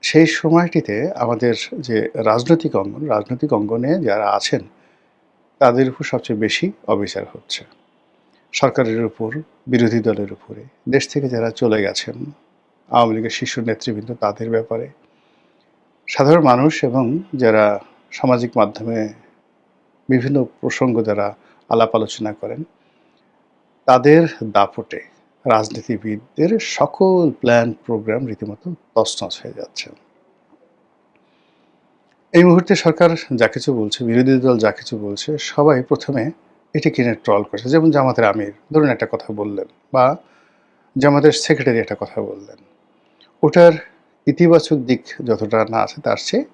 সেই সময়টিতে আমাদের যে রাজনৈতিক অঙ্গনে যারা আছেন তাদের উপর সবচেয়ে বেশি অবিচার হচ্ছে। সরকারের উপর, বিরোধী দলের উপরে, দেশ থেকে যারা চলে গেছেন, আওয়ামী লীগের শীর্ষ নেতৃবৃন্দ তাদের ব্যাপারে, সাধারণ মানুষ এবং যারা সামাজিক মাধ্যমে বিভিন্ন প্রসঙ্গ যারা আলাপ আলোচনা করেন, তাদের দাপটে রাজনীতিবিদদের সকল প্ল্যান প্রোগ্রাম রীতিমতো তছনছ হয়ে যাচ্ছে। এই মুহূর্তে সরকার যা কিছু বলছে, বিরোধী দল যা কিছু বলছে, সবাই প্রথমে এটিকে নিয়ে ট্রল করছে। যেমন জামাতের আমির ধরুন একটা কথা বললেন বা জামাতের সেক্রেটারি একটা কথা বললেন। ওটার ইতিবাচক দিক যতটা না আছে তার চেয়ে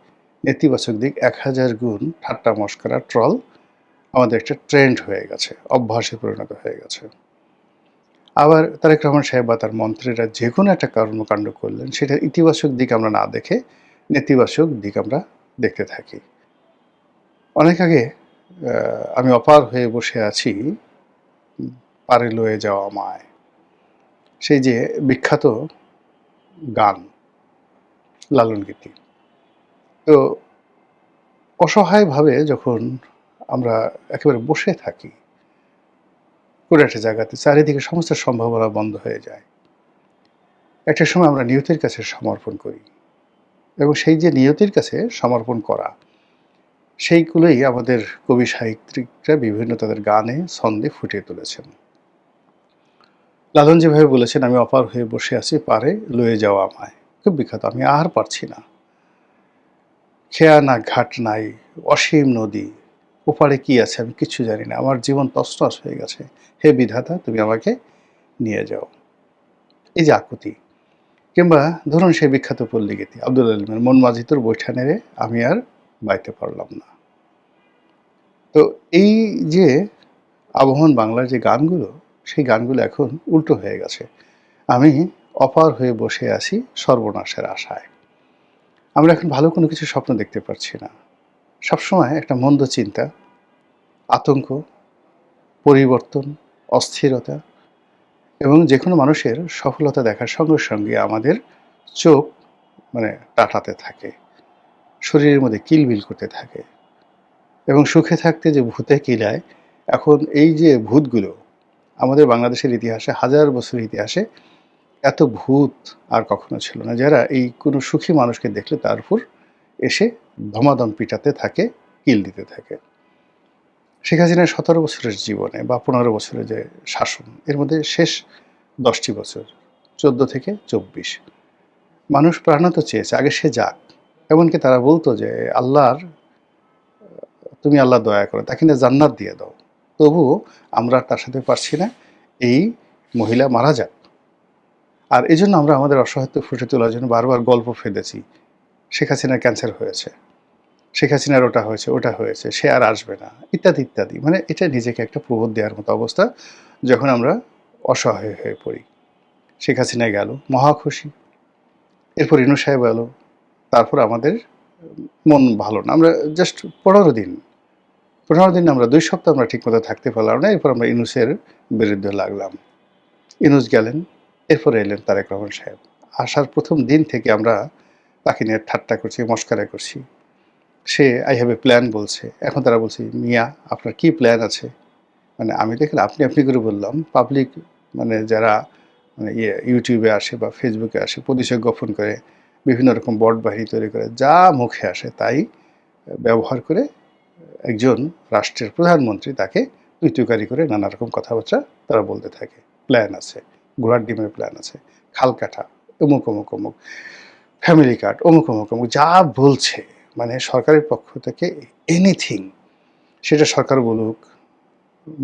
নেতিবাচক দিক ১০০০ গুণ ঠাট্টা মশকরা ট্রল আমাদের একটা ট্রেন্ড হয়ে গেছে, অভ্যাসে পরিণত হয়ে গেছে। আবার তারেক রহমান সাহেব বা তার মন্ত্রীরা যে কোনো একটা কর্মকাণ্ড করলেন সেটার ইতিবাচক দিক আমরা না দেখে নেতিবাচক দিক আমরা দেখতে থাকি। অনেক আগে আমি অপার হয়ে বসে আছি পারে লয়ে যাওয়া মায়, সেই যে বিখ্যাত গান লালন গীতি। তো অসহায়ভাবে যখন আমরা একেবারে বসে থাকি কোনো একটা জায়গাতে, চারিদিকে সমস্ত সম্ভাবনা বন্ধ হয়ে যায়, একটা সময় আমরা নিয়তির কাছে সমর্পণ করি এবং সেই যে নিয়তির কাছে সমর্পণ করা, সেইগুলোই আমাদের কবি সাহিত্যিকরা বিভিন্ন তাদের গানে ছন্দে ফুটিয়ে তুলেছেন। লালন যেভাবে বলেছেন, আমি অপার হয়ে বসে আছি পারে লয়ে যাওয়া আমায়, খুব বিখ্যাত। আমি আর পারছি না, খেয়া না ঘাট নাই, অসীম নদী, ওপারে কি আছে আমি কিচ্ছু জানি না, আমার জীবন তছনছ হয়ে গেছে, হে বিধাতা তুমি আমাকে নিয়ে যাও। এই যে আকুতি, কিংবা ধরুন সেই বিখ্যাত পল্লী গীতি আব্দুল আলিমের মন মাঝি তোর বৈঠা নেড়ে আমি আর বাইতে পারলাম না। তো এই যে আবহমান বাংলার যে গানগুলো, সেই গানগুলো এখন উল্টো হয়ে গেছে। আমি অপার হয়ে বসে আছি সর্বনাশের আশায়। আমরা এখন ভালো কোনো কিছু স্বপ্ন দেখতে পারছি না। সবসময় একটা মন্দ চিন্তা, আতঙ্ক, পরিবর্তন, অস্থিরতা এবং যে কোনো মানুষের সফলতা দেখার সঙ্গে সঙ্গে আমাদের চোখ টাটাতে থাকে, শরীরের মধ্যে কিলবিল করতে থাকে এবং সুখে থাকতে যে ভূতে কিলায়, এখন এই যে ভূতগুলো আমাদের বাংলাদেশের ইতিহাসে, হাজার বছরের ইতিহাসে এত ভূত আর কখনো ছিল না, যারা এই কোনো সুখী মানুষকে দেখলে তার উপর এসে ধমাধম পিটাতে থাকে, কিল দিতে থাকে। শেখ হাসিনার ১৭ বছরের জীবনে বা ১৫ বছরের যে শাসন, এর মধ্যে শেষ ১০টি বছর ১৪ থেকে ২৪ মানুষ প্রাণত চেয়েছে আগে সে যাক। এমনকি তারা বলতো যে তুমি আল্লাহ দয়া করো, তাকে না জান্নাত দিয়ে দাও, তবুও আমরা তার সাথে পারছি না, এই মহিলা মারা যাক। আর এই জন্য আমরা আমাদের অসহায়ত্ব ফুটে তোলার জন্য বারবার গল্প ফেলেছি, শেখ হাসিনার ক্যান্সার হয়েছে, শেখ হাসিনার ওটা হয়েছে, সে আর আসবে না, ইত্যাদি ইত্যাদি। এটা নিজেকে একটা প্রবোধ দেওয়ার মতো অবস্থা যখন আমরা অসহায় হয়ে পড়ি। শেখ হাসিনা গেল, মহা খুশি। এরপর ইনু সাহেব এলো, তারপর আমাদের মন ভালো না। আমরা জাস্ট ১৫ দিন আমরা ২ সপ্তাহ আমরা ঠিকমতো থাকতে পারলাম না। এরপর আমরা ইনুসের বিরুদ্ধে লাগলাম। ইনুস গেলেন, এরপরে এলেন তারেক রহমান সাহেব। আসার প্রথম দিন থেকে আমরা তাকে নিয়ে ঠাট্টা করছি, মশকরা করছি। Say I have a plan বলছে। এখন তারা বলছে, মিয়া আপনার কি প্ল্যান আছে? আমি দেখেন আপনি করে বললাম। পাবলিক যারা ইউটিউবে আসে বা ফেসবুকে আসে, পরিচয় গোপন করে বিভিন্ন রকম বট বাহিনী তৈরি করে যা মুখে আসে তাই ব্যবহার করে একজন রাষ্ট্রের প্রধানমন্ত্রী তাকে তুই-তুকারি করে নানা রকম কথাবার্তা তারা বলতে থাকে। প্ল্যান আছে, ঘোড়ার ডিমের প্ল্যান আছে, খাল কাটা, অমুক, অমুক, অমুক, ফ্যামিলি কার্ড, অমুক, অমুক, অমুক, যা বলছে সরকারের পক্ষ থেকে এনিথিং, সেটা সরকার বলুক,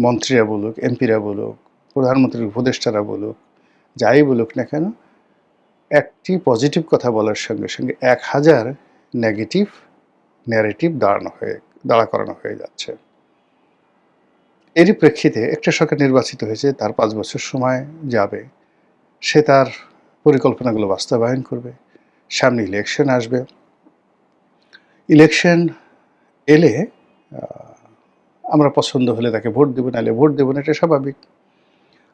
মন্ত্রীরা বলুক, এমপিরা বলুক, প্রধানমন্ত্রীর উপদেষ্টারা বলুক, যাই বলুক না কেন, একটি পজিটিভ কথা বলার সঙ্গে সঙ্গে ১০০০ নেগেটিভ ন্যারেটিভ দাঁড়া করানো হয়ে যাচ্ছে। এরই প্রেক্ষিতে একটা সরকার নির্বাচিত হয়েছে, তার ৫ বছর সময় যাবে, সে তার পরিকল্পনাগুলো বাস্তবায়ন করবে। সামনে ইলেকশন আসবে। ইলেকশন এলে আমরা পছন্দ হলে তাকে ভোট দেবো, নাহলে ভোট দেবো না, এটা স্বাভাবিক।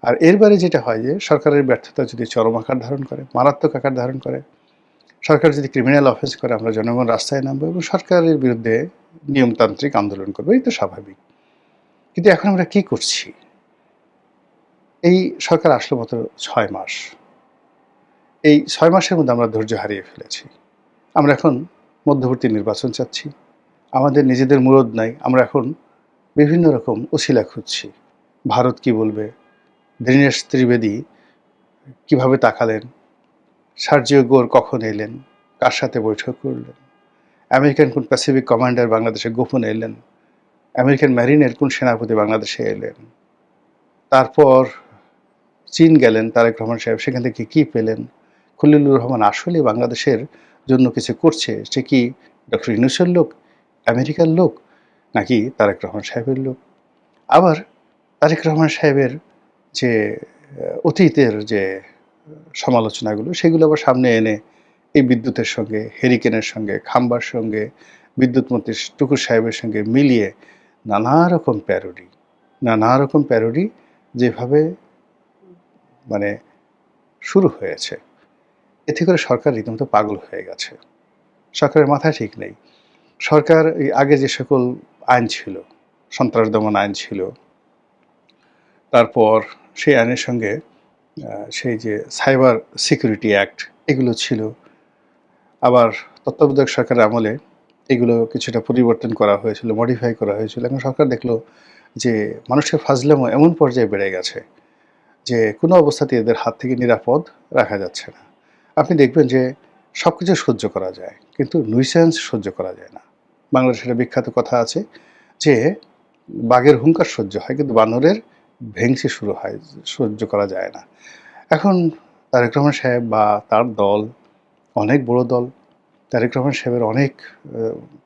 আর এর বাইরে যেটা হয় যে সরকারের ব্যর্থতা যদি চরম আকার ধারণ করে, মারাত্মক আকার ধারণ করে, সরকার যদি ক্রিমিনাল অফেন্স করে আমরা জনগণ রাস্তায় নামবো এবং সরকারের বিরুদ্ধে নিয়মতান্ত্রিক আন্দোলন করবো, এই তো স্বাভাবিক। কিন্তু এখন আমরা কি করছি? এই সরকার আসলো মাত্র 6 মাস। এই 6 মাসের মধ্যে আমরা ধৈর্য হারিয়ে ফেলেছি। আমরা এখন মধ্যবর্তী নির্বাচন চাচ্ছি। আমাদের নিজেদের মুরদ নাই। আমরা এখন বিভিন্ন রকম উছিলা খুঁজছি। ভারত কি বলবে? দীনেশ ত্রিবেদী কিভাবে তাকালেন? সার্জিও গোর কখন এলেন? কার সাথে বৈঠক করলেন? আমেরিকান কোন প্যাসিফিক কমান্ডার বাংলাদেশে গোপনে এলেন? আমেরিকান মেরিনের কোন সেনাপতি বাংলাদেশে এলেন? তারপর চীন গেলেন তারেক রহমান সাহেব, সেখান থেকে কি পেলেন? খলিলুর রহমান আসলে বাংলাদেশের জন্য কিছু করছে, সে কি ডক্টর ইউনূসের লোক, আমেরিকার লোক, নাকি তারেক রহমান সাহেবের লোক? আবার তারেক রহমান সাহেবের যে অতীতের যে সমালোচনাগুলো, সেগুলো আবার সামনে এনে এই বিদ্যুতের সঙ্গে, হেরিকেনের সঙ্গে, খাম্বার সঙ্গে, বিদ্যুৎ মন্ত্রী টুকুর সাহেবের সঙ্গে মিলিয়ে নানা রকম প্যারোডি যেভাবে মানে শুরু হয়েছে, এতে করে সরকার রীতিমতো পাগল হয়ে গেছে। সরকারের মাথা ঠিক নেই। সরকার এই আগে যে সকল আইন ছিল, সন্ত্রাস দমন আইন ছিল, তারপর সেই আইনের সঙ্গে সেই যে সাইবার সিকিউরিটি অ্যাক্ট, এগুলো ছিল। আবার তত্ত্বাবধায়ক সরকারের আমলে এগুলো কিছুটা পরিবর্তন করা হয়েছিল, মডিফাই করা হয়েছিল। এখন সরকার দেখলো যে মানুষের ফাজলামো এমন পর্যায়ে বেড়ে গেছে যে কোনো অবস্থাতেই এদের হাত থেকে নিরাপদ রাখা যাচ্ছে না। আপনি দেখবেন যে সব কিছু সহ্য করা যায়, কিন্তু নুইসেন্স সহ্য করা যায় না। বাংলাদেশের একটা বিখ্যাত কথা আছে যে বাঘের হুঙ্কার সহ্য হয়, কিন্তু বানরের ভেংসি শুরু হয়, সহ্য করা যায় না। এখন তারেক রহমান সাহেব বা তার দল, অনেক বড় দল, তারেক রহমান সাহেবের অনেক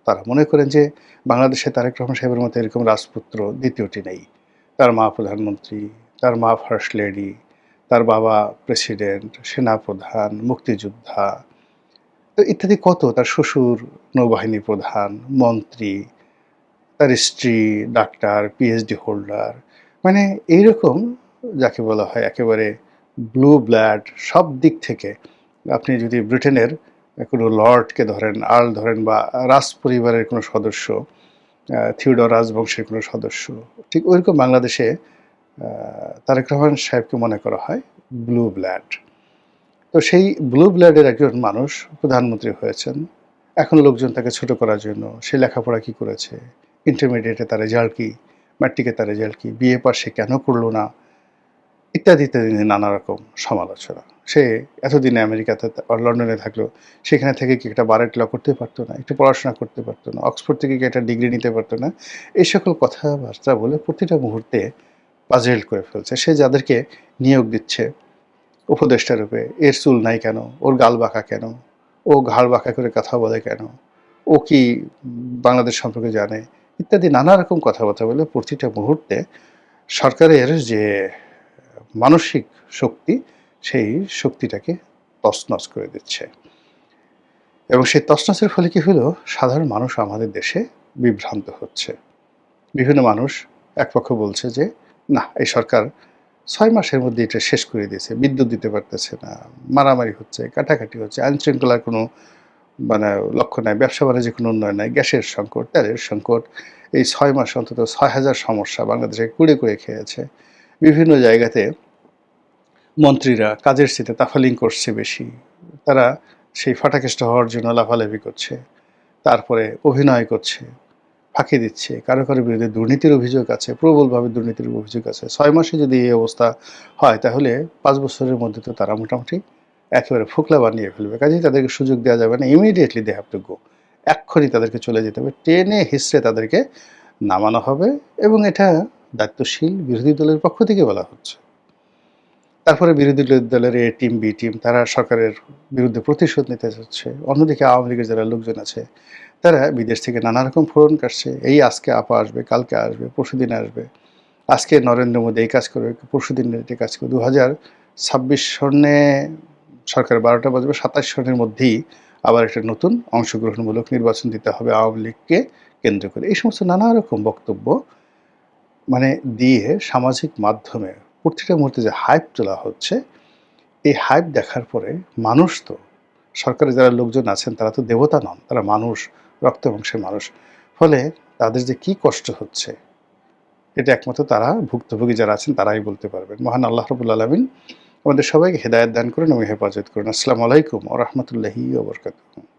তারা মনে করেন যে বাংলাদেশে তারেক রহমান সাহেবের মতো এরকম রাজপুত্র দ্বিতীয়টি নেই। তার মা প্রধানমন্ত্রী, তার মা ফার্স্ট লেডি, তার বাবা প্রেসিডেন্ট, সেনাপ্রধান, মুক্তিযোদ্ধা, তো ইত্যাদি কত, তার শ্বশুর নৌবাহিনী প্রধান, মন্ত্রী, তার স্ত্রী ডাক্তার, পিএইচডি হোল্ডার, মানে এইরকম যাকে বলা হয় একেবারে ব্লু ব্লাড সব দিক থেকে। আপনি যদি ব্রিটেনের কোনো লর্ডকে ধরেন, আর্ল ধরেন, বা রাজ পরিবারের কোনো সদস্য, থিওডর রাজবংশের কোনো সদস্য, ঠিক ওইরকম বাংলাদেশে তারেক রহমান সাহেবকে মনে করা হয় ব্লু ব্লাড। তো সেই ব্লু ব্লাডের একজন মানুষ প্রধানমন্ত্রী হয়েছেন। এখন লোকজন তাকে ছোট করার জন্য সে লেখাপড়া কি করেছে, ইন্টারমিডিয়েটে তার রেজাল্ট কি, ম্যাট্রিকে তার রেজাল্ট কি, বিএ পাস সে কেন করলো না, ইত্যাদি ইত্যাদি নানা রকম সমালোচনা। সে এতদিনে আমেরিকাতে লন্ডনে থাকলো, সেখানে থেকে কি একটা বারেট ল করতে পারতো না, একটু পড়াশোনা করতে পারতো না, অক্সফোর্ড থেকে কি একটা ডিগ্রি নিতে পারতো না? এই সকল কথাবার্তা বলে প্রতিটা মুহূর্তে পাজেল করে ফেলছে। সে যাদেরকে নিয়োগ দিচ্ছে উপদেষ্টা রূপে, এর চুল নাই কেন, ওর গাল বাঁকা কেন, ও ঘাড় বাঁকা করে কথা বলে কেন, ও কি বাংলাদেশ সম্পর্কে জানে, ইত্যাদি নানা রকম কথাবার্তা বলে প্রতিটা মুহূর্তে সরকারের যে মানসিক শক্তি, সেই শক্তিটাকে তছনছ করে দিচ্ছে। এবং সেই তছনছের ফলে কি হলো, সাধারণ মানুষ আমাদের দেশে বিভ্রান্ত হচ্ছে। বিভিন্ন মানুষ একপক্ষ বলছে যে না, এই সরকার 6 মাসের মধ্যে এটা শেষ করে দিয়েছে, বিদ্যুৎ দিতে পারতেছে না, মারামারি হচ্ছে, কাটাকাটি হচ্ছে, আইন শৃঙ্খলার কোনো মানে লক্ষ্য নাই, ব্যবসা বাণিজ্যের কোনো উন্নয়ন নাই, গ্যাসের সংকট, তেলের সংকট, এই 6 মাস অন্তত 6,000 সমস্যা বাংলাদেশে কুড়ে কুড়ে খেয়েছে। বিভিন্ন জায়গাতে মন্ত্রীরা কাজের চেয়ে তাফালিং করছে বেশি, তারা সেই ফাটাকেষ্ট হওয়ার জন্য লাফালাফি করছে, তারপরে অভিনয় করছে, ফাঁকি দিচ্ছে, কারো কারো বিরুদ্ধে দুর্নীতির অভিযোগ আছে, প্রবলভাবে দুর্নীতির অভিযোগ আছে। 6 মাসে যদি এই অবস্থা হয়, তাহলে 5 বছরের মধ্যে তো তারা মোটামুটি একেবারে ফোকলা বানিয়ে ফেলবে। কাজেই তাদেরকে সুযোগ দেওয়া যাবে না, immediately they have to go, এক্ষুনি তাদেরকে চলে যেতে হবে, টেনে হিসড়ে তাদেরকে নামানো হবে। এবং এটা দায়িত্বশীল বিরোধী দলের পক্ষ থেকে বলা হচ্ছে। তারপরে বিরোধী দলের এ টিম বি টিম তারা সরকারের বিরুদ্ধে প্রতিশোধ নিতে যাচ্ছে। অন্যদিকে আওয়ামী লীগের যারা লোকজন আছে, তারা বিদেশ থেকে নানা রকম ফোড়ন কাটছে, এই আজকে আপা আসবে, কালকে আসবে, পরশুদিন আসবে, আজকে নরেন্দ্র মোদী এই কাজ করবে, পরশুদিন এই কাজ করবে। 2026 সনে সরকার 12টা বাজবে, 27 সনের মধ্যেই আবার একটা নতুন অংশগ্রহণমূলক নির্বাচন দিতে হবে আওয়ামী লীগকে কেন্দ্র করে। এই সমস্ত নানা রকম বক্তব্য মানে দিয়ে সামাজিক মাধ্যমে প্রতিটা মুহূর্তে যে হাইপ তোলা হচ্ছে, এই হাইপ দেখার পরে মানুষ তো সরকারে যারা লোকজন আছেন তারা তো দেবতা নন, তারা মানুষ, রক্ত মাংসের মানুষ। ফলে তাদের যে কি কষ্ট হচ্ছে এটা একমাত্র তারা, ভুক্তভোগী যারা আছেন তারাই বলতে পারবেন। মহান আল্লাহ রাব্বুল আলামিন আমাদের সবাইকে হেদায়েত দান করুন এবং হেফাজত করুন। আসসালামু আলাইকুম ওয়া রাহমাতুল্লাহি ওয়া বারাকাতুহু।